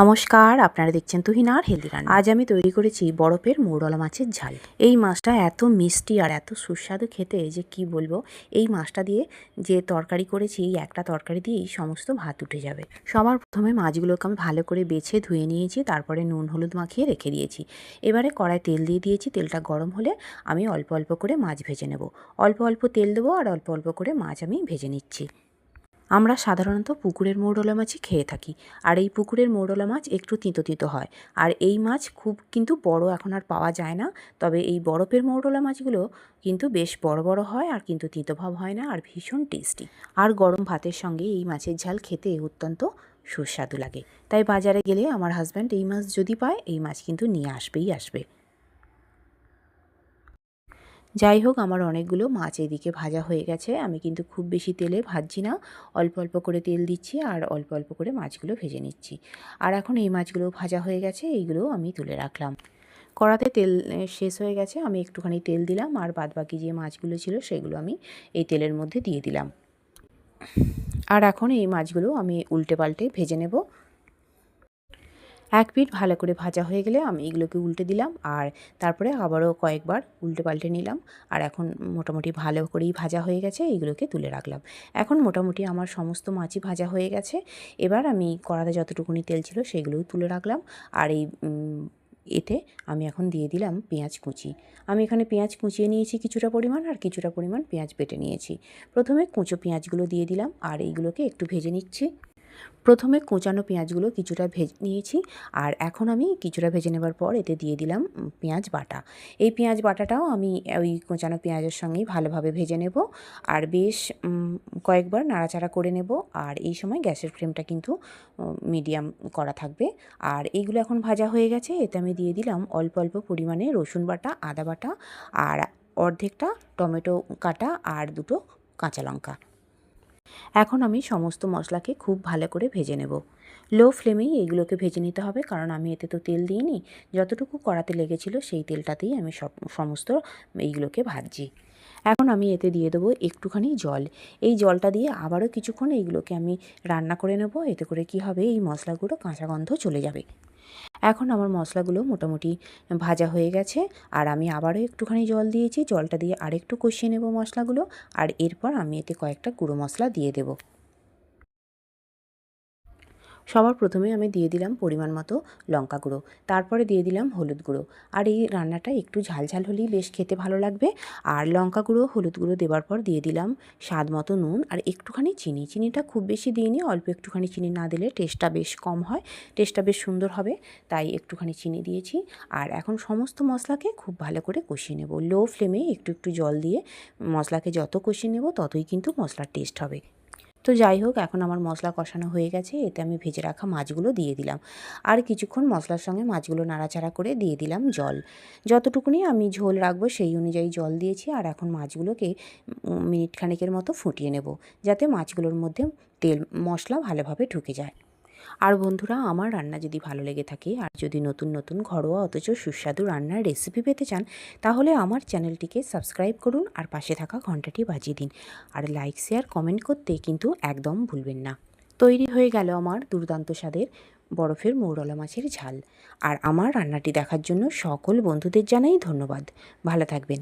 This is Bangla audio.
নমস্কার, আপনারা দেখছেন তুহিনার হেলদি রান্না। আজ আমি তৈরি করেছি বরফের মৌরলা মাছের ঝাল। এই মাছটা এত মিষ্টি আর এত সুস্বাদু খেতে যে কি বলবো। এই মাছটা দিয়ে যে তরকারি করেছি, এই একটা তরকারি দিয়েই সমস্ত ভাত উঠে যাবে। সবার প্রথমে মাছগুলোকে আমি ভালো করে বেছে ধুয়ে নিয়েছি, তারপরে নুন হলুদ মাখিয়ে রেখে দিয়েছি। এবারে কড়ায় তেল দিয়ে দিয়েছি, তেলটা গরম হলে আমি অল্প অল্প করে মাছ ভেজে নেব। অল্প অল্প তেল দেবো আর অল্প অল্প করে মাছ আমি ভেজে নিচ্ছি। আমরা সাধারণত পুকুরের মৌরলা মাছই খেয়ে থাকি, আর এই পুকুরের মৌরলা মাছ একটু তিতো তিতো হয়। আর এই মাছ খুব কিন্তু বড় এখন আর পাওয়া যায় না, তবে এই বরফের মৌরলা মাছগুলো কিন্তু বেশ বড় বড় হয় আর কিন্তু তিতোভাব হয় না, আর ভীষণ টেস্টি। আর গরম ভাতের সঙ্গে এই মাছের ঝাল খেতে অত্যন্ত সুস্বাদু লাগে। তাই বাজারে গেলে আমার হাজব্যান্ড এই মাছ যদি পায়, এই মাছ কিন্তু নিয়ে আসবেই আসবে। যাই হোক, আমার অনেকগুলো মাছ এদিকে ভাজা হয়ে গেছে। আমি কিন্তু খুব বেশি তেলে ভাজছি না, অল্প অল্প করে তেল দিচ্ছি আর অল্প অল্প করে মাছগুলো ভেজে নিচ্ছি। আর এখন এই মাছগুলো ভাজা হয়ে গেছে, এইগুলো আমি তুলে রাখলাম। কড়াতে তেল শেষ হয়ে গেছে, আমি একটুখানি তেল দিলাম আর বাদবাকি যে মাছগুলো ছিল সেগুলো আমি এই তেলের মধ্যে দিয়ে দিলাম। আর এখন এই মাছগুলো আমি উল্টে পাল্টে ভেজে নেব। এক পিঠ ভালো করে ভাজা হয়ে গেলে আমি এগুলোকে উল্টে দিলাম, আর তারপরে আবারও কয়েকবার উল্টে পাল্টে নিলাম। আর এখন মোটামুটি ভালো করেই ভাজা হয়ে গেছে, এইগুলোকে তুলে রাখলাম। এখন মোটামুটি আমার সমস্ত মাছই ভাজা হয়ে গেছে। এবার আমি কড়াতে যতটুকুনি তেল ছিল সেগুলোও তুলে রাখলাম। আর এতে আমি এখন দিয়ে দিলাম পেঁয়াজ কুচি। আমি এখানে পেঁয়াজ কুচিয়ে নিয়েছি কিছুটা পরিমাণ, আর কিছুটা পরিমাণ পেঁয়াজ বেটে নিয়েছি। প্রথমে কুচো পেঁয়াজগুলো দিয়ে দিলাম আর এইগুলোকে একটু ভেজে নিচ্ছি। প্রথমে কোঁচানো পেঁয়াজগুলো কিছুটা ভেজে নিয়েছি, আর এখন আমি কিছুটা ভেজে নেবার পর এতে দিয়ে দিলাম পেঁয়াজ বাটা। এই পেঁয়াজ বাটাটাও আমি ওই কোঁচানো পেঁয়াজের সঙ্গেই ভালোভাবে ভেজে নেব, আর বেশ কয়েকবার নাড়াচাড়া করে নেব। আর এই সময় গ্যাসের ফ্লেমটা কিন্তু মিডিয়াম করা থাকবে। আর এইগুলো এখন ভাজা হয়ে গেছে, এতে আমি দিয়ে দিলাম অল্প অল্প পরিমাণে রসুন বাটা, আদা বাটা, আর অর্ধেকটা টমেটো কাটা, আর দুটো কাঁচা লঙ্কা। এখন আমি সমস্ত মশলাকে খুব ভালো করে ভেজে নেব। লো ফ্লেমেই এইগুলোকে ভেজে নিতে হবে, কারণ আমি এতে তো তেল দিইনি। যতটুকু কড়াতে লেগেছিল সেই তেলটাতেই আমি সমস্ত এইগুলোকে ভাজছি। এখন আমি এতে দিয়ে দেবো একটুখানি জল। এই জলটা দিয়ে আবারও কিছুক্ষণ এইগুলোকে আমি রান্না করে নেব। এতে করে কি হবে, এই মশলাগুলো কাঁচা গন্ধ চলে যাবে। এখন আমার মশলাগুলো মোটামুটি ভাজা হয়ে গেছে, আর আমি আবারও একটুখানি জল দিয়েছি। জলটা দিয়ে আরেকটু কষিয়ে নেব মশলাগুলো, আর এরপর আমি এতে কয়েকটা গুঁড়ো মশলা দিয়ে দেব। সবার প্রথমে আমি দিয়ে দিলাম পরিমাণ মতো লঙ্কা গুঁড়ো, তারপরে দিয়ে দিলাম হলুদ গুঁড়ো। আর এই রান্নাটা একটু ঝাল ঝাল হলেই বেশ খেতে ভালো লাগবে। আর লঙ্কা গুঁড়ো হলুদ গুঁড়ো দেওয়ার পর দিয়ে দিলাম স্বাদ মতো নুন আর একটুখানি চিনি। চিনিটা খুব বেশি দিইনি, অল্প একটুখানি চিনি না দিলে টেস্টটা বেশ কম হয়, টেস্টটা বেশ সুন্দর হবে, তাই একটুখানি চিনি দিয়েছি। আর এখন সমস্ত মশলাকে খুব ভালো করে কষিয়ে নেব। লো ফ্লেমে একটু একটু জল দিয়ে মশলাকে যত কষিয়ে নেব ততই কিন্তু মশলার টেস্ট হবে। তো যাই হোক, এখন আমার মশলা কষানো হয়ে গেছে, এতে আমি ভেজে রাখা মাছগুলো দিয়ে দিলাম। আর কিছুক্ষণ মশলার সঙ্গে মাছগুলো নাড়াচাড়া করে দিয়ে দিলাম জল। যতটুকুনি আমি ঝোল রাখবো সেই অনুযায়ী জল দিয়েছি। আর এখন মাছগুলোকে মিনিট খানেকের মতো ফুটিয়ে নেব, যাতে মাছগুলোর মধ্যে তেল মশলা ভালোভাবে ঢুকে যায়। আর বন্ধুরা, আমার রান্না যদি ভালো লেগে থাকে আর যদি নতুন নতুন ঘরোয়া অথচ সুস্বাদু রান্নার রেসিপি পেতে চান, তাহলে আমার চ্যানেলটিকে সাবস্ক্রাইব করুন আর পাশে থাকা ঘন্টাটি বাজিয়ে দিন। আর লাইক শেয়ার কমেন্ট করতে কিন্তু একদম ভুলবেন না। তৈরি হয়ে গেল আমার দুর্দান্ত স্বাদের বরফের মৌরলা মাছের ঝাল। আর আমার রান্নাটি দেখার জন্য সকল বন্ধুদের জানাই ধন্যবাদ। ভালো থাকবেন।